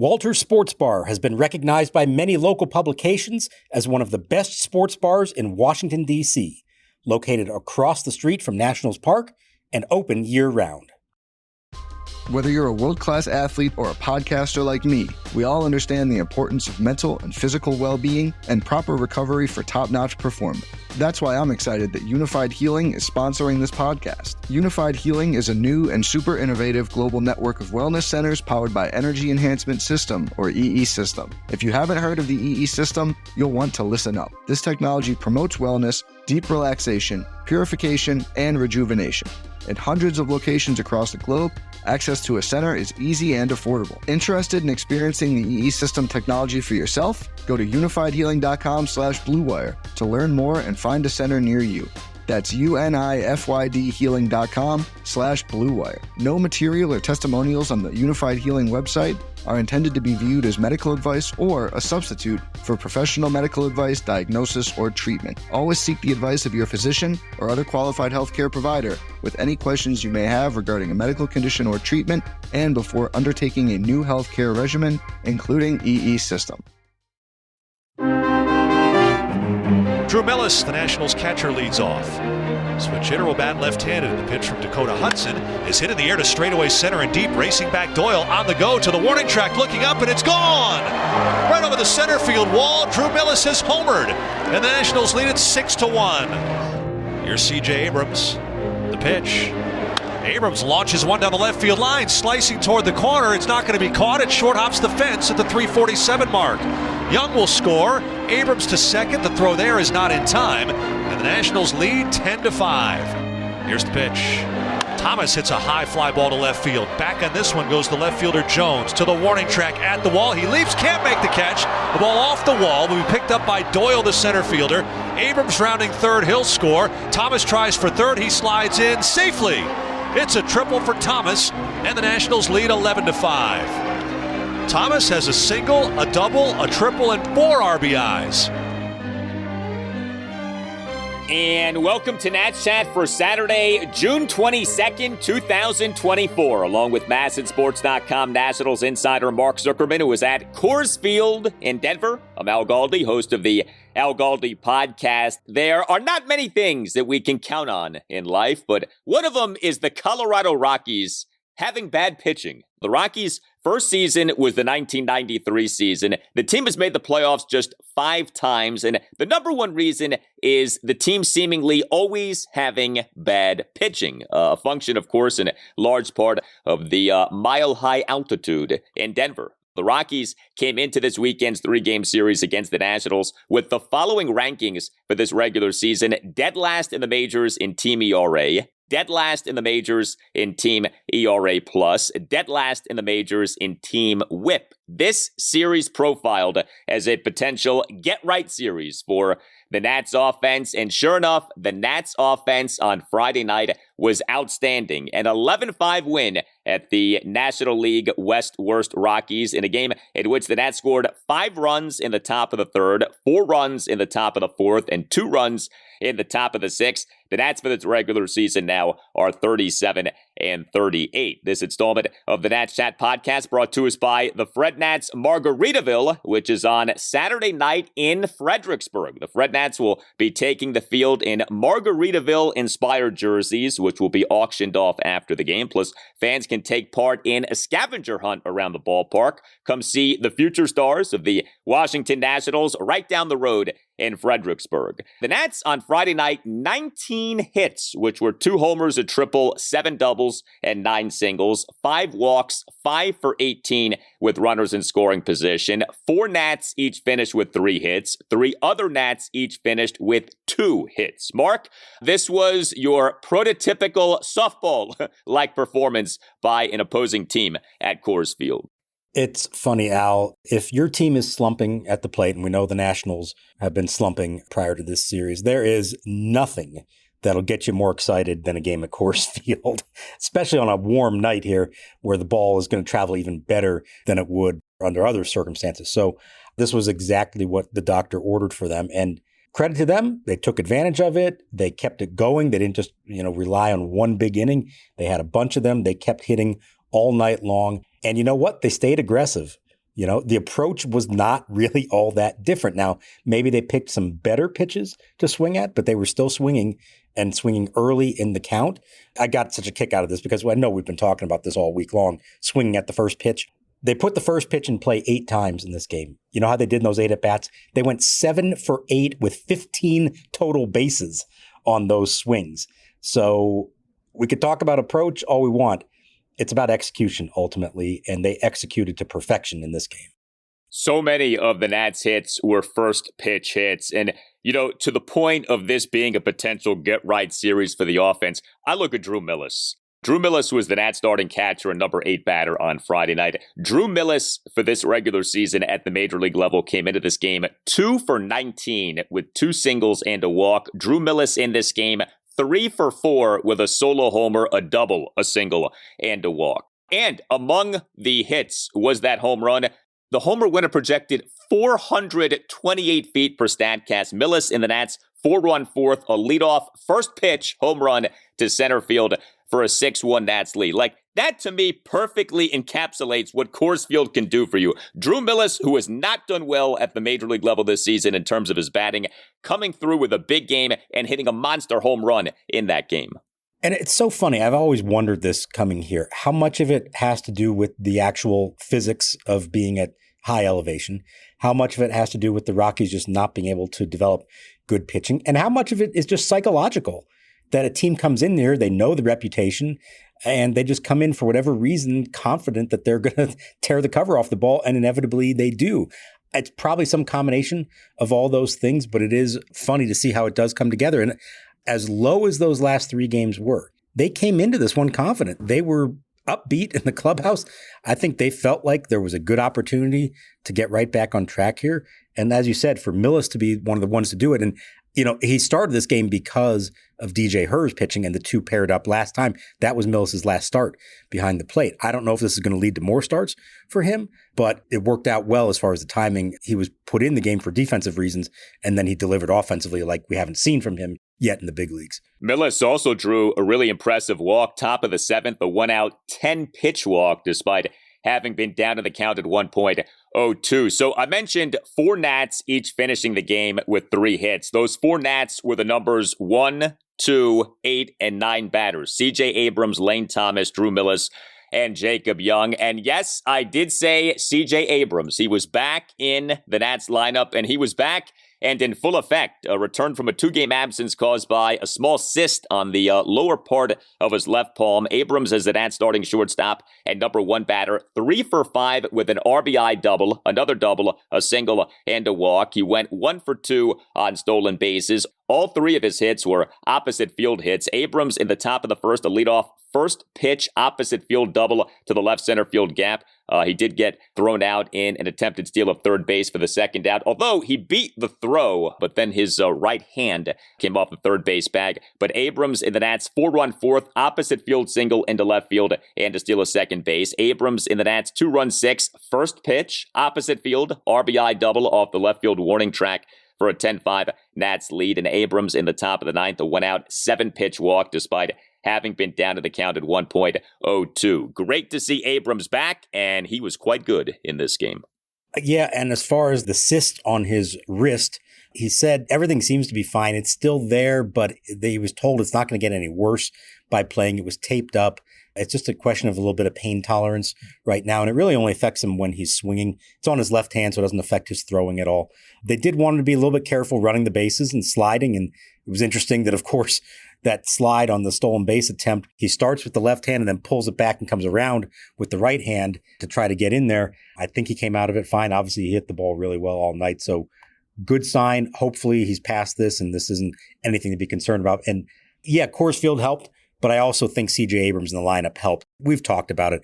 Walter's Sports Bar has been recognized by many local publications as one of the best sports bars in Washington, D.C., located across the street from Nationals Park and open year-round. Whether you're a world-class athlete or a podcaster like me, we all understand the importance of mental and physical well-being and proper recovery for top-notch performance. That's why I'm excited that Unified Healing is sponsoring this podcast. Unified Healing is a new and super innovative global network of wellness centers powered by Energy Enhancement System, or EE System. If you haven't heard of the EE System, you'll want to listen up. This technology promotes wellness, deep relaxation, purification, and rejuvenation. At hundreds of locations across the globe, access to a center is easy and affordable. Interested in experiencing the EE System technology for yourself? Go to unifiedhealing.com/bluewire to learn more and find a center near you. That's unifydhealing.com/bluewire. No material or testimonials on the Unified Healing website are intended to be viewed as medical advice or a substitute for professional medical advice, diagnosis, or treatment. Always seek the advice of your physician or other qualified healthcare provider with any questions you may have regarding a medical condition or treatment and before undertaking a new healthcare regimen, including EE System. Drew Millas, the Nationals catcher, leads off. Switch hitter will bat left-handed. The pitch from Dakota Hudson is hit in the air to straightaway center and deep. Racing back Doyle on the go to the warning track, looking up, and it's gone! Right over the center field wall. Drew Millas has homered, and the Nationals lead it 6-1. Here's C.J. Abrams. The pitch. Abrams launches one down the left field line, slicing toward the corner. It's not going to be caught. It short hops the fence at the 347 mark. Young will score. Abrams to second. The throw there is not in time, and the Nationals lead 10-5. Here's the pitch. Thomas hits a high fly ball to left field. Back on this one goes the left fielder Jones to the warning track at the wall. He leaps, can't make the catch. The ball off the wall will be picked up by Doyle, the center fielder. Abrams rounding third. He'll score. Thomas tries for third. He slides in safely. It's a triple for Thomas, and the Nationals lead 11-5. Thomas has a single, a double, a triple, and 4 RBIs. And welcome to Nats Chat for Saturday, June 22nd, 2024. Along with MASNsports.com Nationals insider Mark Zuckerman, who is at Coors Field in Denver. I'm Al Galdi, host of the Al Galdi podcast. There are not many things that we can count on in life, but one of them is the Colorado Rockies having bad pitching. The Rockies' first season was the 1993 season. The team has made the playoffs just 5 times, and the number one reason is the team seemingly always having bad pitching. A function, of course, in large part of the mile-high altitude in Denver. The Rockies came into this weekend's 3-game series against the Nationals with the following rankings for this regular season: dead last in the majors in team ERA, dead last in the majors in team ERA+, dead last in the majors in team WHIP. This series profiled as a potential get-right series for the Nats offense, and sure enough, the Nats offense on Friday night was outstanding. An 11-5 win at the National League West Worst Rockies in a game in which the Nats scored 5 runs in the top of the third, 4 runs in the top of the fourth, and 2 runs in the top of the sixth. The Nats for this regular season now are 37-38. This installment of the Nats Chat podcast brought to us by the Fred Nats Margaritaville, which is on Saturday night in Fredericksburg. The Fred Nats will be taking the field in Margaritaville-inspired jerseys, which will be auctioned off after the game. Plus, fans can take part in a scavenger hunt around the ballpark. Come see the future stars of the Washington Nationals right down the road in Fredericksburg. The Nats on Friday night, 19 hits, which were 2 homers, a triple, 7 doubles, and 9 singles, 5 walks, 5 for 18 with runners in scoring position. 4 Nats each finished with 3 hits. 3 other Nats each finished with 2 hits. Mark, this was your prototypical softball-like performance by an opposing team at Coors Field. It's funny, Al, if your team is slumping at the plate, and we know the Nationals have been slumping prior to this series, there is nothing that'll get you more excited than a game at Coors Field, especially on a warm night here where the ball is going to travel even better than it would under other circumstances. So this was exactly what the doctor ordered for them. And credit to them, they took advantage of it. They kept it going. They didn't just, rely on one big inning. They had a bunch of them. They kept hitting all night long. And you know what? They stayed aggressive. The approach was not really all that different. Now, maybe they picked some better pitches to swing at, but they were still swinging and swinging early in the count. I got such a kick out of this because I know we've been talking about this all week long, swinging at the first pitch. They put the first pitch in play 8 times in this game. You know how they did in those 8 at-bats? They went 7 for 8 with 15 total bases on those swings. So we could talk about approach all we want. It's about execution ultimately, and they executed to perfection in this game. So many of the Nats hits were first pitch hits. And, to the point of this being a potential get-right series for the offense, I look at Drew Millas. Drew Millas was the Nats starting catcher and number 8 batter on Friday night. Drew Millas, for this regular season at the major league level, came into this game 2 for 19 with 2 singles and a walk. Drew Millas in this game 3 for 4 with a solo homer, a double, a single, and a walk. And among the hits was that home run. The homer winner projected 428 feet per Statcast. Millas in the Nats 4-run fourth, a leadoff first pitch home run to center field for a 6-1 Nats lead. That to me perfectly encapsulates what Coors Field can do for you. Drew Millas, who has not done well at the major league level this season in terms of his batting, coming through with a big game and hitting a monster home run in that game. And it's so funny. I've always wondered this coming here. How much of it has to do with the actual physics of being at high elevation? How much of it has to do with the Rockies just not being able to develop good pitching? And how much of it is just psychological? That a team comes in there, they know the reputation, and they just come in for whatever reason, confident that they're going to tear the cover off the ball, and inevitably they do. It's probably some combination of all those things, but it is funny to see how it does come together. And as low as those last 3 games were, they came into this one confident. They were upbeat in the clubhouse. I think they felt like there was a good opportunity to get right back on track here. And as you said, for Millas to be one of the ones to do it, and he started this game because of DJ Herz pitching and the 2 paired up last time. That was Millas' last start behind the plate. I don't know if this is going to lead to more starts for him, but it worked out well as far as the timing. He was put in the game for defensive reasons, and then he delivered offensively like we haven't seen from him yet in the big leagues. Millas also drew a really impressive walk, top of the 7th, a 1-out, 10-pitch walk, despite having been down in the count at 1.02. So I mentioned 4 Nats each finishing the game with 3 hits. Those 4 Nats were the numbers 1, 2, 8, and 9 batters. C.J. Abrams, Lane Thomas, Drew Millas, and Jacob Young. And yes, I did say C.J. Abrams. He was back in the Nats lineup, and he was back and in full effect, a return from a 2-game absence caused by a small cyst on the lower part of his left palm. Abrams is the Nats starting shortstop and number 1 batter, 3 for 5 with an RBI double, another double, a single, and a walk. He went 1 for 2 on stolen bases. All 3 of his hits were opposite field hits. Abrams in the top of the first, a leadoff first pitch opposite field double to the left center field gap. He did get thrown out in an attempted steal of third base for the second out, although he beat the throw, but then his right hand came off the third base bag. But Abrams in the Nats 4-run fourth, opposite field single into left field and to steal a second base. Abrams in the Nats 2-run 6, first pitch, opposite field, RBI double off the left field warning track for a 10-5 Nats lead. And Abrams in the top of the 9th, a 1-out, 7-pitch walk despite having been down to the count at 1.02. Great to see Abrams back, and he was quite good in this game. Yeah, and as far as the cyst on his wrist, he said everything seems to be fine. It's still there, but he was told it's not going to get any worse by playing. It was taped up. It's just a question of a little bit of pain tolerance right now, and it really only affects him when he's swinging. It's on his left hand, so it doesn't affect his throwing at all. They did want him to be a little bit careful running the bases and sliding, and it was interesting that, of course, that slide on the stolen base attempt, he starts with the left hand and then pulls it back and comes around with the right hand to try to get in there. I think he came out of it fine. Obviously, he hit the ball really well all night, so good sign. Hopefully, he's past this, and this isn't anything to be concerned about. And yeah, Coors Field helped, but I also think C.J. Abrams in the lineup helped. We've talked about it.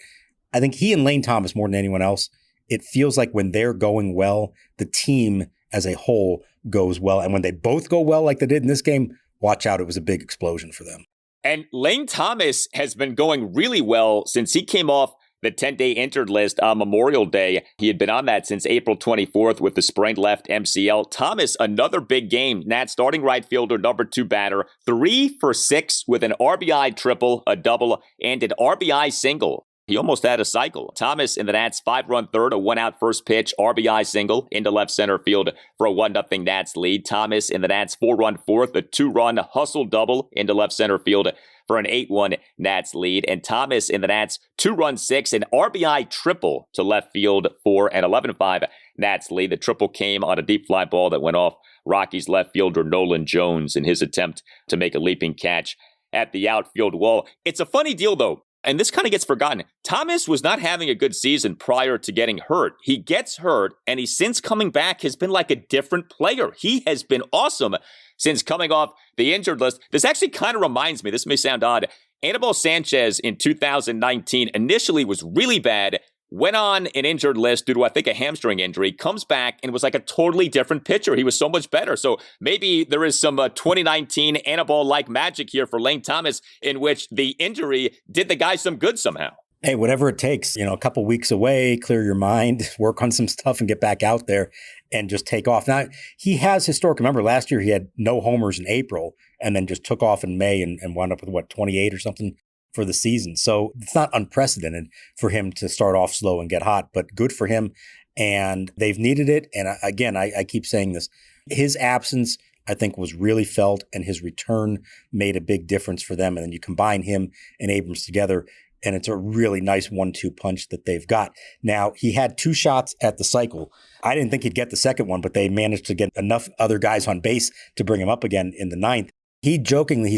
I think he and Lane Thomas, more than anyone else, it feels like when they're going well, the team as a whole goes well. And when they both go well like they did in this game, watch out, it was a big explosion for them. And Lane Thomas has been going really well since he came off the 10-day injured list on Memorial Day. He had been on that since April 24th with the sprained left MCL. Thomas, another big game. Nats starting right fielder, number 2 batter, 3 for 6 with an RBI triple, a double, and an RBI single. He almost had a cycle. Thomas in the Nats 5-run third, a 1-out first pitch, RBI single into left center field for a 1-0 Nats lead. Thomas in the Nats 4-run fourth, a 2-run hustle double into left center field for an 8-1 Nats lead. And Thomas in the Nats 2-run six, an RBI triple to left field for an 11-5 Nats lead. The triple came on a deep fly ball that went off Rockies left fielder Nolan Jones in his attempt to make a leaping catch at the outfield wall. It's a funny deal, though. And this kind of gets forgotten. Thomas was not having a good season prior to getting hurt. He gets hurt, and he, since coming back, has been like a different player. He has been awesome since coming off the injured list. This actually kind of reminds me, this may sound odd, Anibal Sanchez in 2019 initially was really bad, went on an injured list due to, I think, a hamstring injury, comes back and was like a totally different pitcher. He was so much better. So maybe there is some 2019 Anibal-like magic here for Lane Thomas, in which the injury did the guy some good somehow. Hey, whatever it takes, a couple weeks away, clear your mind, work on some stuff and get back out there and just take off. Now, he has historic. Remember, last year he had no homers in April and then just took off in May and wound up with, 28 or something for the season. So it's not unprecedented for him to start off slow and get hot, but good for him. And they've needed it. And again, I keep saying this. His absence, I think, was really felt, and his return made a big difference for them. And then you combine him and Abrams together, and it's a really nice 1-2 punch that they've got. Now, he had 2 shots at the cycle. I didn't think he'd get the second one, but they managed to get enough other guys on base to bring him up again in the 9th. He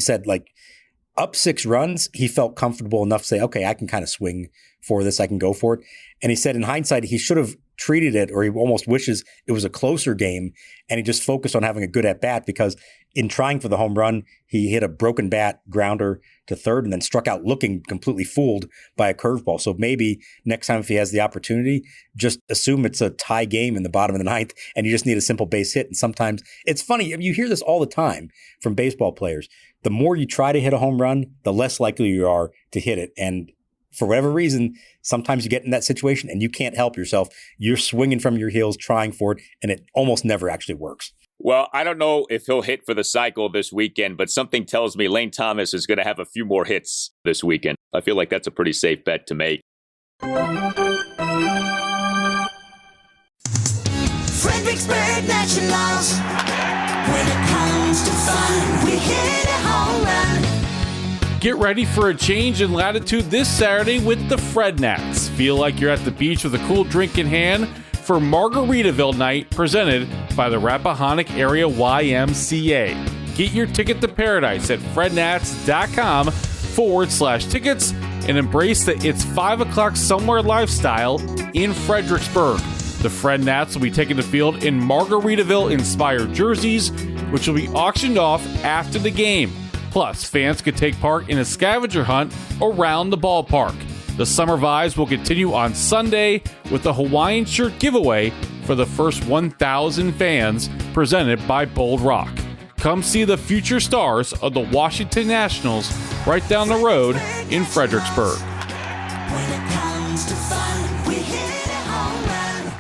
said, up 6 runs, he felt comfortable enough to say, okay, I can kind of swing for this. I can go for it. And he said in hindsight, he should have treated it, or he almost wishes it was a closer game, and he just focused on having a good at-bat, because in trying for the home run, he hit a broken bat grounder to third and then struck out looking completely fooled by a curveball. So maybe next time if he has the opportunity, just assume it's a tie game in the bottom of the 9th and you just need a simple base hit. And sometimes it's funny, you hear this all the time from baseball players. The more you try to hit a home run, the less likely you are to hit it. And for whatever reason, sometimes you get in that situation and you can't help yourself. You're swinging from your heels, trying for it, and it almost never actually works. Well, I don't know if he'll hit for the cycle this weekend, but something tells me Lane Thomas is going to have a few more hits this weekend. I feel like that's a pretty safe bet to make. Fredericksburg Nationals. When it comes to fun, we hit a home run. Get ready for a change in latitude this Saturday with the Fred Nats. Feel like you're at the beach with a cool drink in hand for Margaritaville Night, presented by the Rappahannock Area YMCA. Get your ticket to paradise at frednats.com/tickets and embrace the It's 5 o'clock somewhere lifestyle in Fredericksburg. The Fred Nats will be taking the field in Margaritaville-inspired jerseys, which will be auctioned off after the game. Plus, fans could take part in a scavenger hunt around the ballpark. The summer vibes will continue on Sunday with the Hawaiian shirt giveaway for the first 1,000 fans, presented by Bold Rock. Come see the future stars of the Washington Nationals right down the road in Fredericksburg. When it comes to fun, we hit a home run.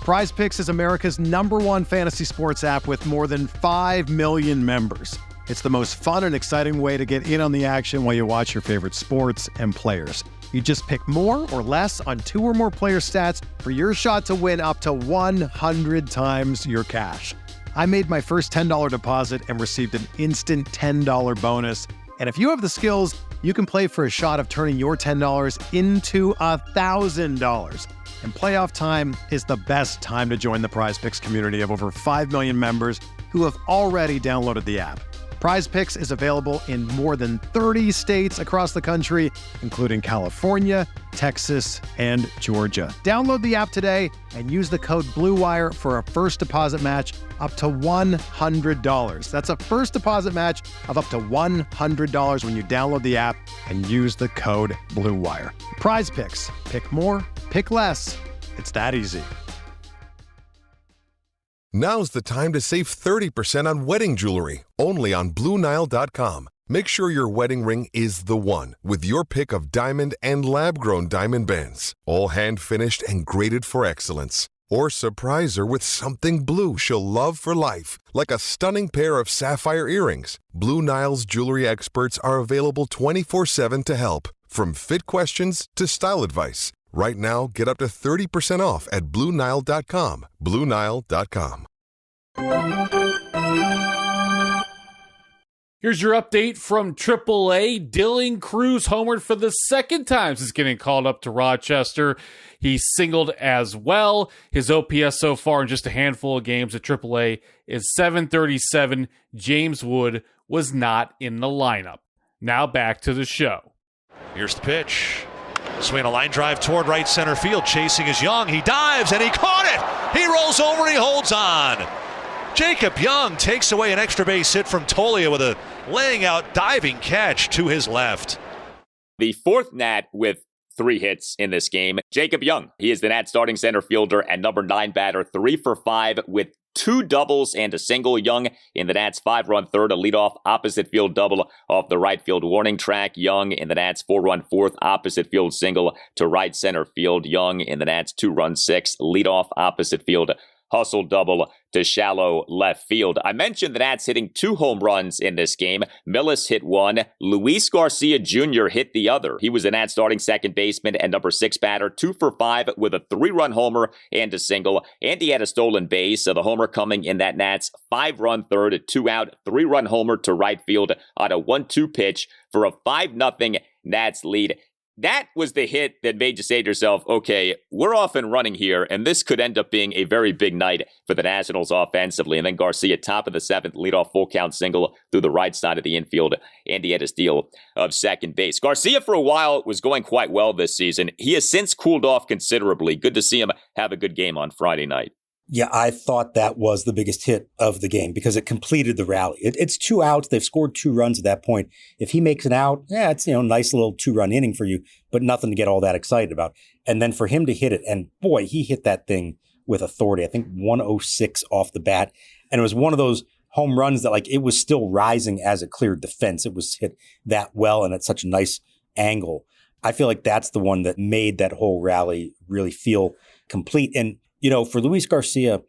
Prize Picks is America's #1 fantasy sports app with more than 5 million members. It's the most fun and exciting way to get in on the action while you watch your favorite sports and players. You just pick more or less on 2 or more player stats for your shot to win up to 100 times your cash. I made my first $10 deposit and received an instant $10 bonus. And if you have the skills, you can play for a shot of turning your $10 into $1,000. And playoff time is the best time to join the Prize Picks community of over 5 million members who have already downloaded the app. Prize Picks is available in more than 30 states across the country, including California, Texas, and Georgia. Download the app today and use the code BLUEWIRE for a first deposit match up to $100. That's a first deposit match of up to $100 when you download the app and use the code BLUEWIRE. Prize Picks. Pick more, pick less. It's that easy. Now's the time to save 30% on wedding jewelry, only on BlueNile.com. Make sure your wedding ring is the one, with your pick of diamond and lab-grown diamond bands, all hand-finished and graded for excellence. Or surprise her with something blue she'll love for life, like a stunning pair of sapphire earrings. Blue Nile's jewelry experts are available 24/7 to help. From fit questions to style advice, right now get up to 30% off at BlueNile.com. BlueNile.com. Here's your update from AAA. Dylan Cruz homered for the second time since getting called up to Rochester. He singled as well. His OPS so far in just a handful of games at AAA is .737. James Wood was not in the lineup. Now back to the show. Here's the pitch. Swing a line drive toward right center field. Chasing is Young. He dives and he caught it. He rolls over and he holds on. Jacob Young takes away an extra base hit from Tolia with a laying out diving catch to his left. The fourth Nat with 3 hits in this game, Jacob Young. He is the Nat starting center fielder and number 9 batter, 3 for 5 with 2 doubles and a single. Young in the Nats' 5-run third, a leadoff opposite field double off the right field warning track. Young in the Nats' 4-run fourth, opposite field single to right center field. Young in the Nats' 2-run sixth, leadoff opposite field hustle double to shallow left field. I mentioned the Nats hitting 2 home runs in this game. Millas hit 1. Luis Garcia Jr. hit the other. He was the Nats starting second baseman and number 6 batter, 2 for 5 with a 3-run homer and a single. And he had a stolen base, so the homer coming in that Nats 5-run third, a 2-out, 3-run homer to right field on a 1-2 pitch for a 5-0 Nats lead. That was the hit that made you say to yourself, okay, we're off and running here, and this could end up being a very big night for the Nationals offensively. And then Garcia, top of the 7th, leadoff full count single through the right side of the infield, and he had a steal of second base. Garcia, for a while, was going quite well this season. He has since cooled off considerably. Good to see him have a good game on Friday night. Yeah, I thought that was the biggest hit of the game because it completed the rally. It's 2 outs. They've scored 2 runs at that point. If he makes an out, yeah, it's, nice little 2-run inning for you, but nothing to get all that excited about. And then for him to hit it, and boy, he hit that thing with authority. I think 106 off the bat. And it was one of those home runs that it was still rising as it cleared the fence. It was hit that well and at such a nice angle. I feel like that's the one that made that whole rally really feel complete. And for Luis Garcia,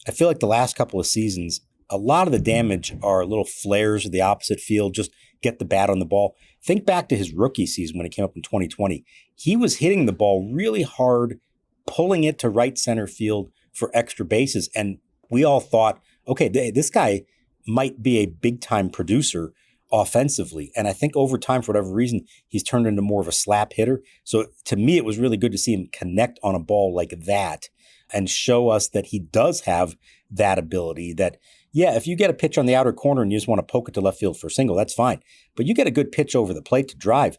I feel like the last couple of seasons, a lot of the damage are little flares of the opposite field, just get the bat on the ball. Think back to his rookie season when he came up in 2020. He was hitting the ball really hard, pulling it to right center field for extra bases. And we all thought, okay, this guy might be a big-time producer offensively. And I think over time, for whatever reason, he's turned into more of a slap hitter. So to me, it was really good to see him connect on a ball like that and show us that he does have that ability that, yeah, if you get a pitch on the outer corner and you just want to poke it to left field for a single, that's fine. But you get a good pitch over the plate to drive,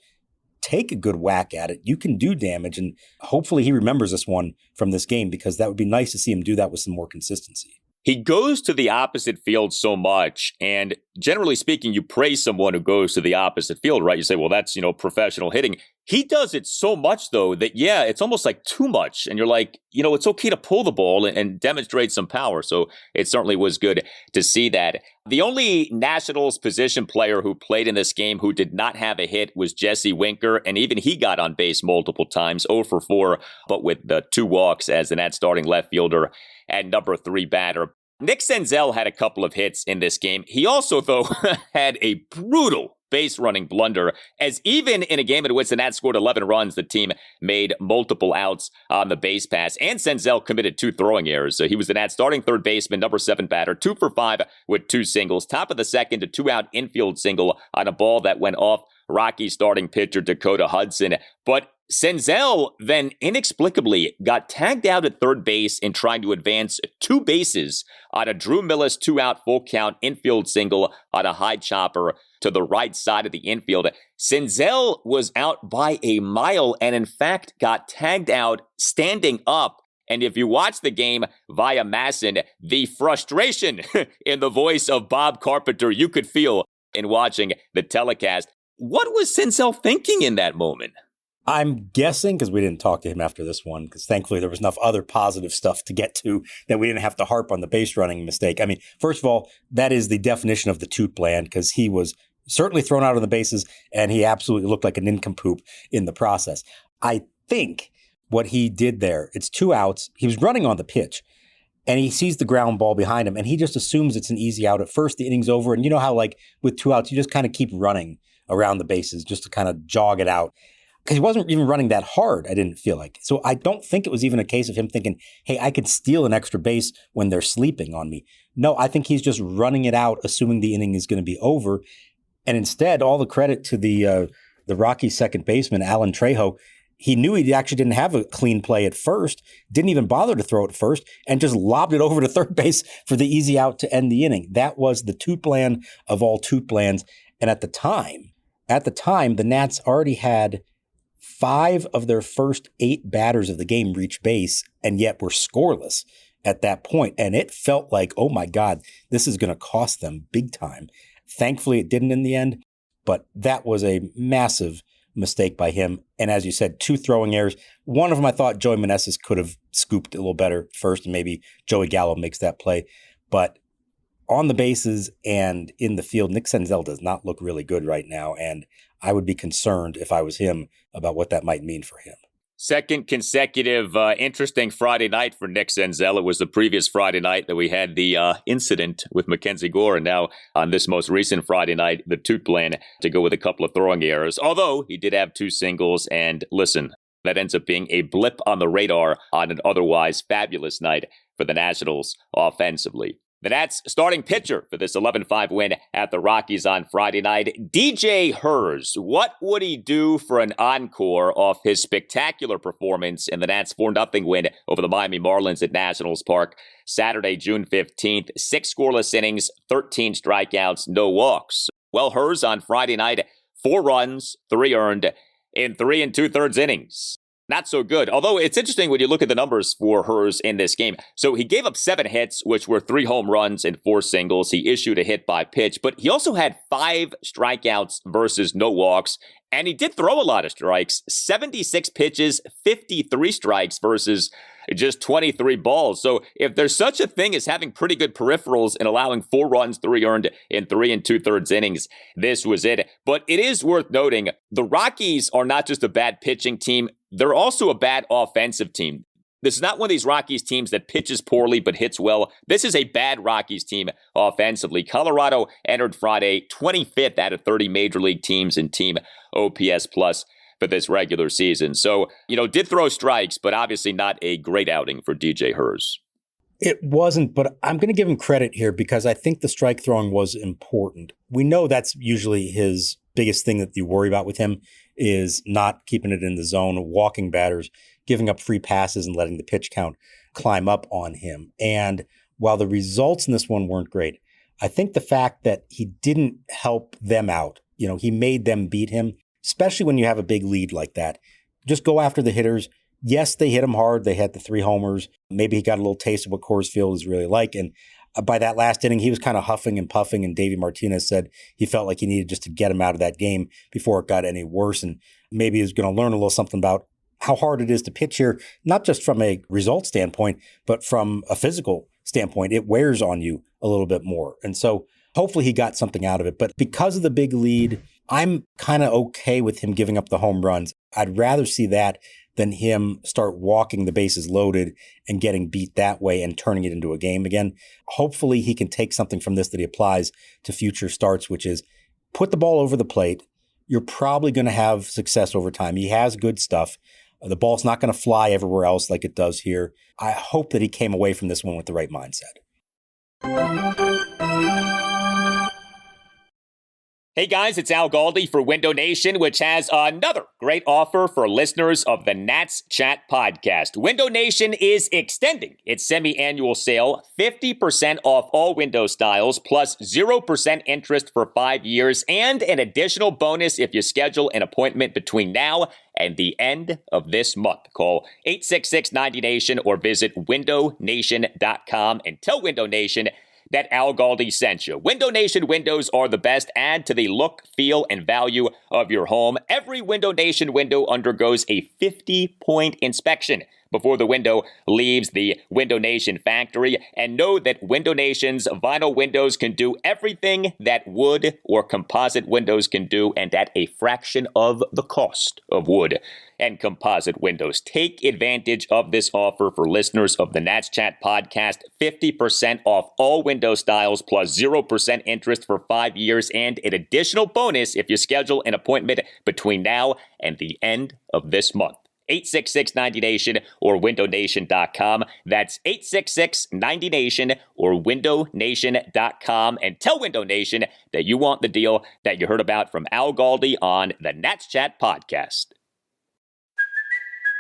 take a good whack at it. You can do damage. And hopefully he remembers this one from this game because that would be nice to see him do that with some more consistency. He goes to the opposite field so much, and generally speaking, you praise someone who goes to the opposite field, right? You say, well, that's, professional hitting. He does it so much, though, that, yeah, it's almost like too much. And you're like, it's okay to pull the ball and demonstrate some power. So it certainly was good to see that. The only Nationals position player who played in this game who did not have a hit was Jesse Winker, and even he got on base multiple times, 0 for 4, but with the 2 walks as the Nats starting left fielder and number 3 batter. Nick Senzel had a couple of hits in this game. He also, though, had a brutal base running blunder, as even in a game in which the Nats scored 11 runs, the team made multiple outs on the base pass, and Senzel committed 2 throwing errors. So he was the Nats starting third baseman, number 7 batter, 2 for 5 with 2 singles. Top of the second, a 2-out infield single on a ball that went off Rockies starting pitcher Dakota Hudson. But Senzel then inexplicably got tagged out at third base in trying to advance 2 bases on a Drew Millas 2-out full count infield single on a high chopper to the right side of the infield. Senzel was out by a mile and in fact got tagged out standing up. And if you watch the game via Masson, the frustration in the voice of Bob Carpenter you could feel in watching the telecast. What was Senzel thinking in that moment? I'm guessing, because we didn't talk to him after this one, because thankfully there was enough other positive stuff to get to that we didn't have to harp on the base running mistake. I mean, first of all, that is the definition of the toot plan, because he was certainly thrown out on the bases, and he absolutely looked like a nincompoop in the process. I think what he did there, it's 2 outs. He was running on the pitch, and he sees the ground ball behind him, and he just assumes it's an easy out. At first, the inning's over, and you know how, like, with 2 outs, you just kind of keep running around the bases just to kind of jog it out. because he wasn't even running that hard, I didn't feel like. So I don't think it was even a case of him thinking, hey, I could steal an extra base when they're sleeping on me. No, I think he's just running it out, assuming the inning is going to be over. And instead, all the credit to the Rockies second baseman, Alan Trejo. He knew he actually didn't have a clean play at first, didn't even bother to throw it first, and just lobbed it over to third base for the easy out to end the inning. That was the toot plan of all toot plans. And at the time, the Nats already had 5 of their first 8 batters of the game reach base, and yet were scoreless at that point. And it felt like, oh my God, this is going to cost them big time. Thankfully, it didn't in the end, but that was a massive mistake by him. And as you said, 2 throwing errors. One of them, I thought Joey Meneses could have scooped a little better first, and maybe Joey Gallo makes that play. But on the bases and in the field, Nick Senzel does not look really good right now. And I would be concerned if I was him about what that might mean for him. Second consecutive interesting Friday night for Nick Senzel. It was the previous Friday night that we had the incident with Mackenzie Gore. And now on this most recent Friday night, the toot plan to go with a couple of throwing errors. Although he did have 2 singles. And listen, that ends up being a blip on the radar on an otherwise fabulous night for the Nationals offensively. The Nats starting pitcher for this 11-5 win at the Rockies on Friday night, DJ Herz. What would he do for an encore off his spectacular performance in the Nats 4-0 win over the Miami Marlins at Nationals Park Saturday, June 15th? 6 scoreless innings, 13 strikeouts, no walks. Well, Herz on Friday night, 4 runs, 3 earned in 3 2/3 innings. Not so good. Although it's interesting when you look at the numbers for Herz in this game. So he gave up 7 hits, which were 3 home runs and 4 singles. He issued a hit by pitch, but he also had 5 strikeouts versus no walks. And he did throw a lot of strikes, 76 pitches, 53 strikes versus just 23 balls. So if there's such a thing as having pretty good peripherals and allowing 4 runs, 3 earned in 3 2/3 innings, this was it. But it is worth noting, the Rockies are not just a bad pitching team, they're also a bad offensive team. This is not one of these Rockies teams that pitches poorly but hits well. This is a bad Rockies team offensively. Colorado entered Friday 25th out of 30 major league teams in team OPS plus for this regular season. So, did throw strikes, but obviously not a great outing for DJ Herz. It wasn't, but I'm going to give him credit here because I think the strike throwing was important. We know that's usually his biggest thing that you worry about with him is not keeping it in the zone, walking batters, giving up free passes and letting the pitch count climb up on him. And while the results in this one weren't great, I think the fact that he didn't help them out, he made them beat him, especially when you have a big lead like that. Just go after the hitters. Yes, they hit him hard. They had the 3 homers. Maybe he got a little taste of what Coors Field is really like. And by that last inning, he was kind of huffing and puffing. And Davey Martinez said he felt like he needed just to get him out of that game before it got any worse. And maybe he's going to learn a little something about how hard it is to pitch here, not just from a result standpoint, but from a physical standpoint. It wears on you a little bit more. And so hopefully he got something out of it. But because of the big lead, I'm kind of okay with him giving up the home runs. I'd rather see that than him start walking the bases loaded and getting beat that way and turning it into a game again. Hopefully he can take something from this that he applies to future starts, which is put the ball over the plate. You're probably going to have success over time. He has good stuff. The ball's not going to fly everywhere else like it does here. I hope that he came away from this one with the right mindset. Hey guys, it's Al Galdi for Window Nation, which has another great offer for listeners of the Nats Chat podcast. Window Nation is extending its semi-annual sale, 50% off all window styles, plus 0% interest for 5 years, and an additional bonus if you schedule an appointment between now and the end of this month. Call 866-90-NATION or visit windownation.com and tell Window Nation that Al Galdi sent you. Window Nation windows are the best. Add to the look, feel, and value of your home. Every Window Nation window undergoes a 50-point inspection before the window leaves the Window Nation factory. And know that Window Nation's vinyl windows can do everything that wood or composite windows can do, and at a fraction of the cost of wood and composite windows. Take advantage of this offer for listeners of the Nats Chat podcast. 50% off all window styles plus 0% interest for 5 years, and an additional bonus if you schedule an appointment between now and the end of this month. 866-90-NATION or windownation.com. That's 866-90-NATION or windownation.com. And tell Window Nation that you want the deal that you heard about from Al Galdi on the Nats Chat podcast.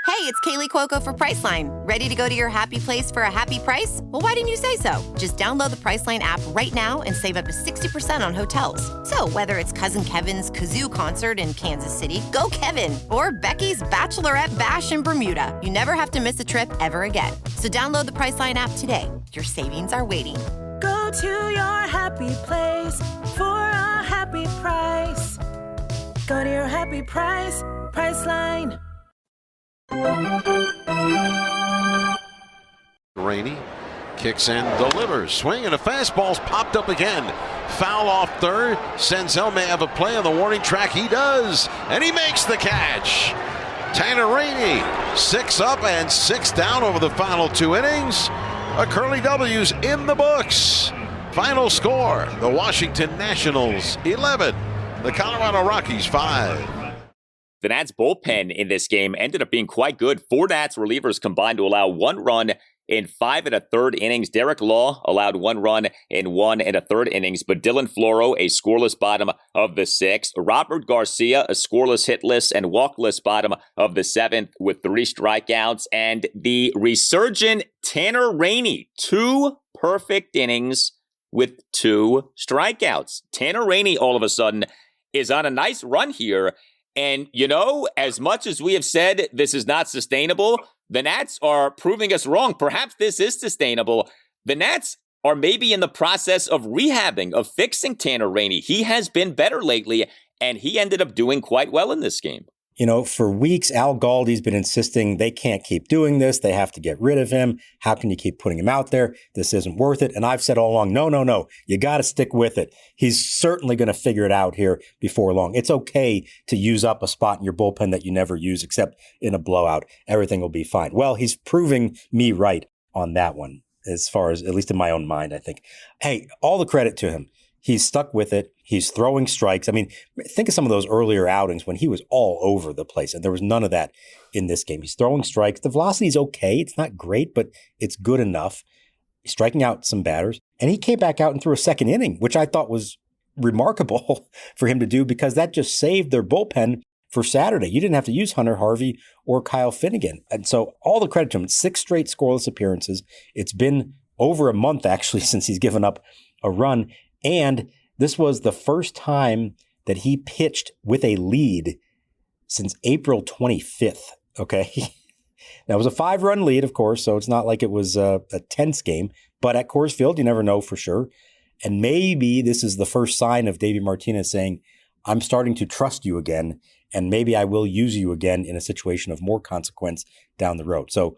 Hey, it's Kaylee Cuoco for Priceline. Ready to go to your happy place for a happy price? Well, why didn't you say so? Just download the Priceline app right now and save up to 60% on hotels. So whether it's Cousin Kevin's Kazoo Concert in Kansas City, go Kevin, or Becky's Bachelorette Bash in Bermuda, you never have to miss a trip ever again. So download the Priceline app today. Your savings are waiting. Go to your happy place for a happy price. Go to your happy price, Priceline. Rainey kicks and delivers. Swing and a fastball's popped up again. Foul off third. Senzel may have a play on the warning track. He does. And he makes the catch. Tanner Rainey, 6 up and 6 down over the final 2 innings. A Curly W's in the books. Final score, the Washington Nationals 11. The Colorado Rockies 5. The Nats bullpen in this game ended up being quite good. 4 Nats relievers combined to allow 1 run in 5 1/3 innings. Derek Law allowed 1 run in 1 1/3 innings, but Dylan Floro, a scoreless bottom of the 6th. Robert Garcia, a scoreless, hitless, and walkless bottom of the 7th with 3 strikeouts. And the resurgent Tanner Rainey, 2 perfect innings with 2 strikeouts. Tanner Rainey, all of a sudden, is on a nice run here. And, you know, as much as we have said this is not sustainable, the Nats are proving us wrong. Perhaps this is sustainable. The Nats are maybe in the process of rehabbing, of fixing Tanner Rainey. He has been better lately, and he ended up doing quite well in this game. You know, for weeks, Al Galdi's been insisting they can't keep doing this. They have to get rid of him. How can you keep putting him out there? This isn't worth it. And I've said all along, no. You got to stick with it. He's certainly going to figure it out here before long. It's okay to use up a spot in your bullpen that you never use, except in a blowout. Everything will be fine. Well, he's proving me right on that one, as far as, at least in my own mind, I think. Hey, all the credit to him. He's stuck with it. He's throwing strikes. I mean, think of some of those earlier outings when he was all over the place, and there was none of that in this game. He's throwing strikes. The velocity is okay. It's not great, but it's good enough. He's striking out some batters, and he came back out and threw a 2nd inning, which I thought was remarkable for him to do because that just saved their bullpen for Saturday. You didn't have to use Hunter Harvey or Kyle Finnegan. And so all the credit to him. 6 straight scoreless appearances. It's been over a month, actually, since he's given up a run. And this was the first time that he pitched with a lead since April 25th, okay? That was a 5-run lead, of course, so it's not like it was a tense game. But at Coors Field, you never know for sure. And maybe this is the first sign of Davey Martinez saying, I'm starting to trust you again, and maybe I will use you again in a situation of more consequence down the road. So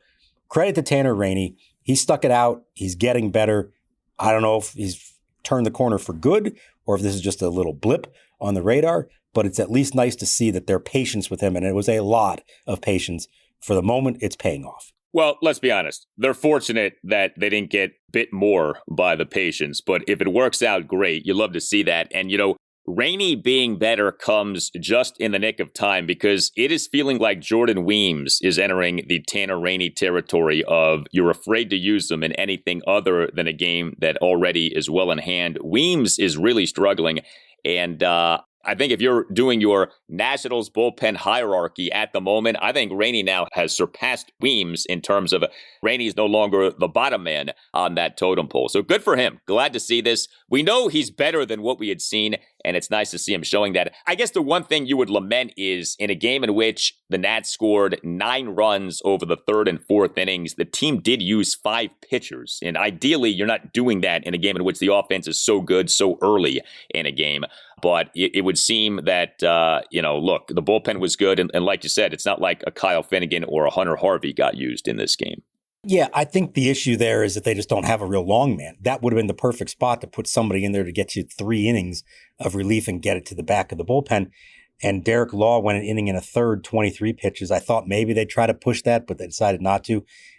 credit to Tanner Rainey. He stuck it out. He's getting better. I don't know if he's turned the corner for good or if this is just a little blip on the radar, but it's at least nice to see that their patience with him, and it was a lot of patience for the moment, it's paying off. Well, let's be honest. They're fortunate that they didn't get bit more by the patience, but if it works out, great. You love to see that. And, you know, Rainey being better comes just in the nick of time because it is feeling like Jordan Weems is entering the Tanner Rainey territory of you're afraid to use them in anything other than a game that already is well in hand. Weems is really struggling, and I think if you're doing your Nationals bullpen hierarchy at the moment, I think Rainey now has surpassed Weems in terms of Rainey's no longer the bottom man on that totem pole. So good for him. Glad to see this. We know he's better than what we had seen and it's nice to see him showing that. I guess the one thing you would lament is in a game in which the Nats scored 9 runs over the 3rd and 4th innings, the team did use 5 pitchers. And ideally, you're not doing that in a game in which the offense is so good so early in a game. But it would seem that, look, the bullpen was good. And like you said, it's not like a Kyle Finnegan or a Hunter Harvey got used in this game. Yeah, I think the issue there is that they just don't have a real long man. That would have been the perfect spot to put somebody in there to get you 3 innings of relief and get it to the back of the bullpen. And Derek Law went an inning and a third, 23 pitches. I thought maybe they'd try to push that, but they decided not to.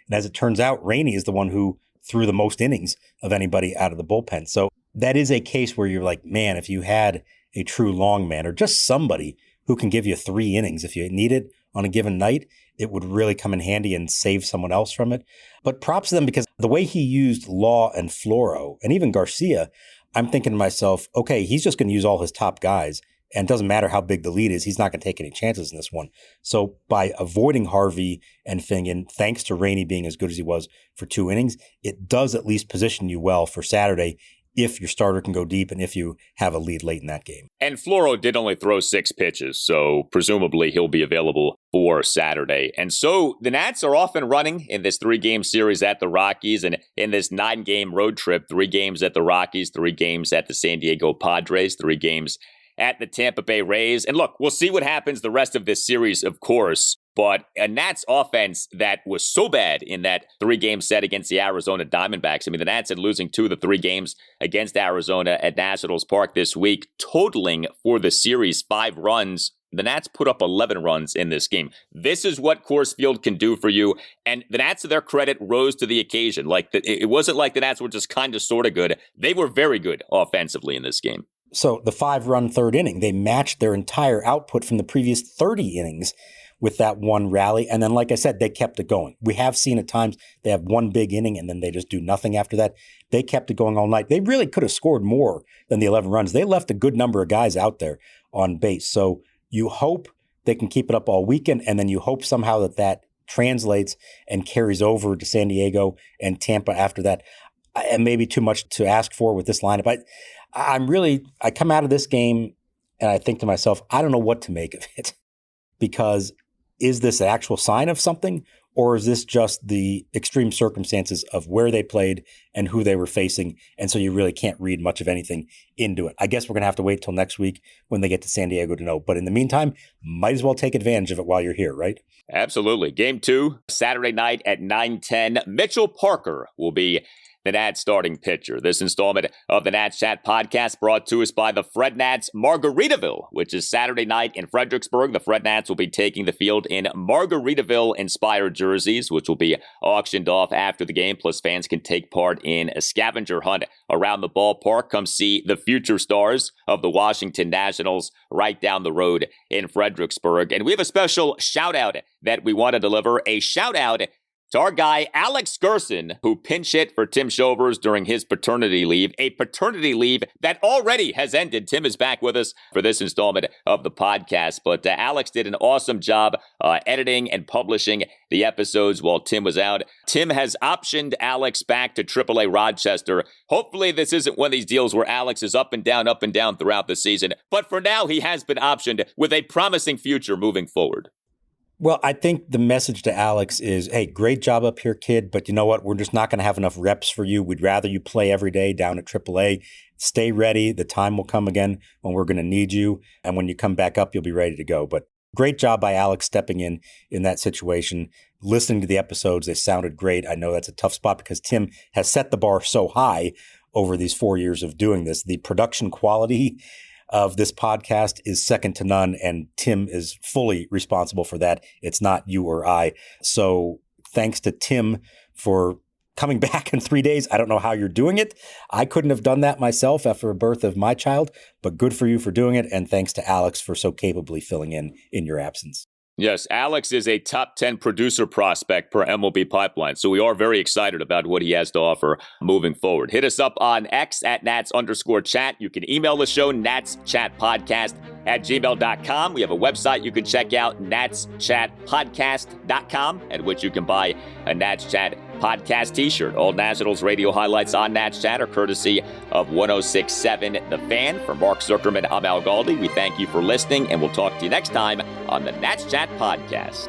And as it turns out, Rainey is the one who threw the most innings of anybody out of the bullpen. So that is a case where you're like, man, if you had a true long man or just somebody who can give you 3 innings, if you need it on a given night, it would really come in handy and save someone else from it. But props to them, because the way he used Law and Floro and even Garcia, I'm thinking to myself, okay, he's just going to use all his top guys. And it doesn't matter how big the lead is. He's not going to take any chances in this one. So by avoiding Harvey and Finnegan, thanks to Rainey being as good as he was for 2 innings, it does at least position you well for Saturday if your starter can go deep and if you have a lead late in that game. And Floro did only throw 6 pitches, so presumably he'll be available for Saturday. And so the Nats are off and running in this 3-game series at the Rockies, and in this 9-game road trip, 3 games at the Rockies, 3 games at the San Diego Padres, 3 games at the Tampa Bay Rays. And look, we'll see what happens the rest of this series, of course. But a Nats offense that was so bad in that 3-game set against the Arizona Diamondbacks. I mean, the Nats had losing 2 of the 3 games against Arizona at Nationals Park this week, totaling for the series 5 runs. The Nats put up 11 runs in this game. This is what Coors Field can do for you. And the Nats, to their credit, rose to the occasion. It wasn't like the Nats were just kind of sort of good. They were very good offensively in this game. So the 5-run 3rd inning, they matched their entire output from the previous 30 innings with that one rally. And then, like I said, they kept it going. We have seen at times they have one big inning and then they just do nothing after that. They kept it going all night. They really could have scored more than the 11 runs. They left a good number of guys out there on base. So you hope they can keep it up all weekend. And then you hope somehow that translates and carries over to San Diego and Tampa after that. And maybe too much to ask for with this lineup. I come out of this game and I think to myself, I don't know what to make of it, because is this an actual sign of something, or is this just the extreme circumstances of where they played and who they were facing? And so you really can't read much of anything into it. I guess we're going to have to wait till next week when they get to San Diego to know. But in the meantime, might as well take advantage of it while you're here, right? Absolutely. Game 2, Saturday night at 9:10. Mitchell Parker will be the Nats starting pitcher. This installment of the Nats Chat podcast brought to us by the Fred Nats Margaritaville, which is Saturday night in Fredericksburg. The Fred Nats will be taking the field in Margaritaville-inspired jerseys, which will be auctioned off after the game. Plus, fans can take part in a scavenger hunt around the ballpark. Come see the future stars of the Washington Nationals right down the road in Fredericksburg. And we have a special shout-out that we want to deliver. A shout-out to our guy, Alex Gerson, who pinch hit for Tim Shovers during his paternity leave, a paternity leave that already has ended. Tim is back with us for this installment of the podcast, but Alex did an awesome job editing and publishing the episodes while Tim was out. Tim has optioned Alex back to AAA Rochester. Hopefully this isn't one of these deals where Alex is up and down throughout the season, but for now he has been optioned with a promising future moving forward. Well, I think the message to Alex is, hey, great job up here, kid, but you know what? We're just not going to have enough reps for you. We'd rather you play every day down at AAA. Stay ready. The time will come again when we're going to need you. And when you come back up, you'll be ready to go. But great job by Alex stepping in that situation. Listening to the episodes, they sounded great. I know that's a tough spot because Tim has set the bar so high over these 4 years of doing this. The production quality of this podcast is second to none, and Tim is fully responsible for that. It's not you or I. So thanks to Tim for coming back in 3 days. I don't know how you're doing it. I couldn't have done that myself after the birth of my child, but good for you for doing it. And thanks to Alex for so capably filling in your absence. Yes, Alex is a top 10 producer prospect per MLB Pipeline, so we are very excited about what he has to offer moving forward. Hit us up on X at Nats_chat. You can email the show, natschatpodcast natschat@gmail.com. We have a website you can check out, natschatpodcast.com, at which you can buy a Nats Chat podcast t-shirt. All Nationals radio highlights on Nats Chat are courtesy of 106.7 The Fan. For Mark Zuckerman, I'm Al Galdi. We thank you for listening, and we'll talk to you next time on the Nats Chat podcast.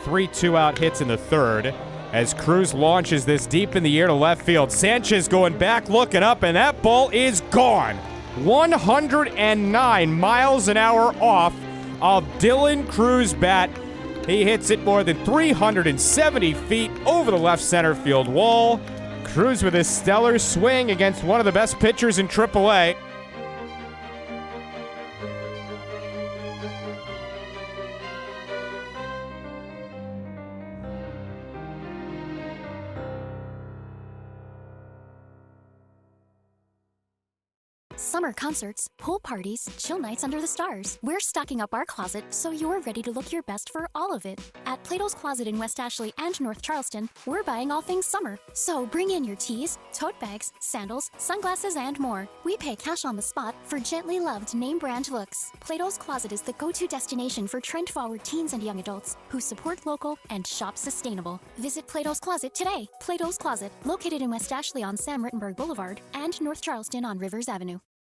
3 2-out hits in the third as Cruz launches this deep in the air to left field. Sanchez going back, looking up, and that ball is gone. 109 miles an hour off of Dylan Cruz's bat. He hits it more than 370 feet over the left center field wall. Cruz with his stellar swing against one of the best pitchers in AAA. Summer concerts, pool parties, chill nights under the stars. We're stocking up our closet so you're ready to look your best for all of it. At Plato's Closet in West Ashley and North Charleston, we're buying all things summer. So bring in your tees, tote bags, sandals, sunglasses, and more. We pay cash on the spot for gently loved name brand looks. Plato's Closet is the go-to destination for trend-forward teens and young adults who support local and shop sustainable. Visit Plato's Closet today. Plato's Closet, located in West Ashley on Sam Rittenberg Boulevard and North Charleston on Rivers Avenue.